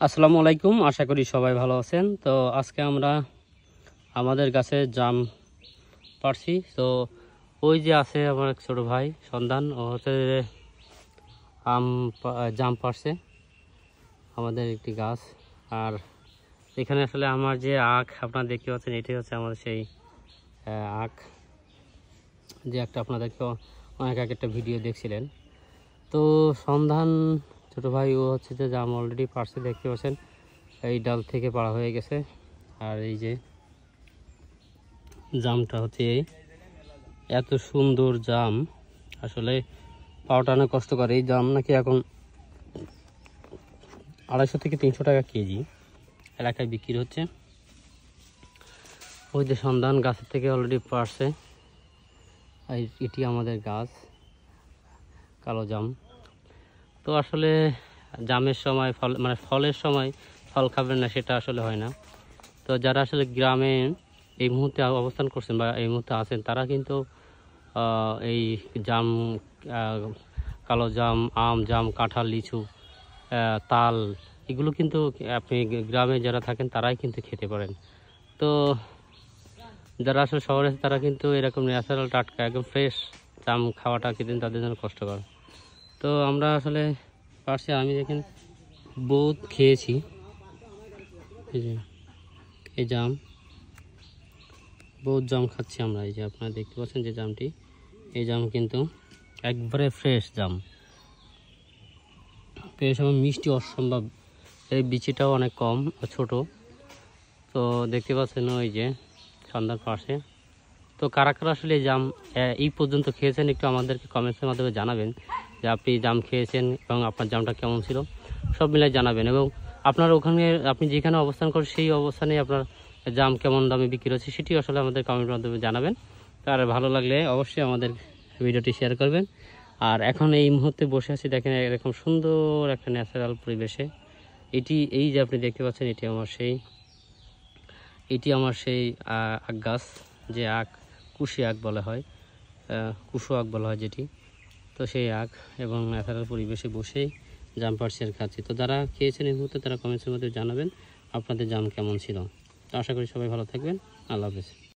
আসসালামু আলাইকুম, আশা করি সবাই ভালো আছেন। তো আজকে আমরা আমাদের গাছে জাম পারছি। তো ওই যে আছে আমার এক ছোটো ভাই সন্ধান, ও হচ্ছে যে জাম পারছে আমাদের একটি গাছ। আর এখানে আসলে আমার যে আখ আপনারা দেখতে পাচ্ছেন, এটাই হচ্ছে আমাদের সেই আখ, যে একটা আপনাদেরকে অনেক আগে একটা ভিডিও দেখছিলেন। তো সন্ধান ছোটো ভাই ও হচ্ছে যে জাম অলরেডি পারছে, দেখতে পাচ্ছেন এই ডাল থেকে পাড়া হয়ে গেছে। আর এই যে জামটা হচ্ছে এত সুন্দর জাম, আসলে পাওয়াটা অনেক কষ্টকর। এই জাম নাকি এখন 250 থেকে 300 টাকা কেজি এলাকায় বিক্রি হচ্ছে। ওই যে সন্ধান গাছের থেকে অলরেডি পারছে। আর এটি আমাদের গাছ কালো জাম। তো আসলে জামের সময় ফল মানে ফলের সময় ফল খাবেন না, সেটা আসলে হয় না। তো যারা আসলে গ্রামে এই মুহূর্তে অবস্থান করছেন বা এই মুহূর্তে আছেন, তারা কিন্তু এই জাম, কালো জাম, আম, জাম, কাঁঠাল, লিচু, তাল, এগুলো কিন্তু আপনি গ্রামে যারা থাকেন তারাই কিন্তু খেতে পারেন। তো যারা আসলে শহরে আছে তারা কিন্তু এরকম ন্যাচারাল টাটকা একদম ফ্রেশ জাম খাওয়াটা কিন্তু তাদের জন্য কষ্টকর। তো আমরা আসলে পারছি, আমি দেখেন বহুত খেয়েছি। এই যে এই জাম, বহুত জাম খাচ্ছি আমরা। এই যে আপনারা দেখতে পাচ্ছেন যে জামটি, এই জাম কিন্তু একবারে ফ্রেশ জাম, ফ্রেশ এবং মিষ্টি অসম্ভব। এই বিচিটাও অনেক কম, ছোট। তো দেখতে পাচ্ছেন ওই যে সন্ধ্যার পাশে। তো কারা কারা আসলে এই জাম এই পর্যন্ত খেয়েছেন, একটু আমাদেরকে কমেন্টসের মাধ্যমে জানাবেন যে আপনি জাম খেয়েছেন এবং আপনার জামটা কেমন ছিল, সব মিলাই জানাবেন। এবং আপনার ওখানে আপনি যেখানে অবস্থান করেন সেই অবস্থানে আপনার জাম কেমন দামে বিক্রি হচ্ছে সেটি আসলে আমাদের কমেন্টের মাধ্যমে জানাবেন। আর ভালো লাগলে অবশ্যই আমাদের ভিডিওটি শেয়ার করবেন। আর এখন এই মুহূর্তে বসে আছি, দেখেন এরকম সুন্দর একটা ন্যাচারাল পরিবেশে। এই যে আপনি দেখতে পাচ্ছেন, এটি আমার সেই আখ গাছ, যে আখ কুশি আখ বলা হয়, কুশো আখ বলা হয় যেটি। তো সেই আখ এবং ন্যাচারাল পরিবেশে বসেই জাম পাড়ছি আর খাচ্ছি। তো যারা খেয়েছেন এই মুহূর্তে তারা কমেন্টসের মধ্যে জানাবেন আপনাদের জাম কেমন ছিল। তো আশা করি সবাই ভালো থাকবেন। আল্লাহ হাফেজ।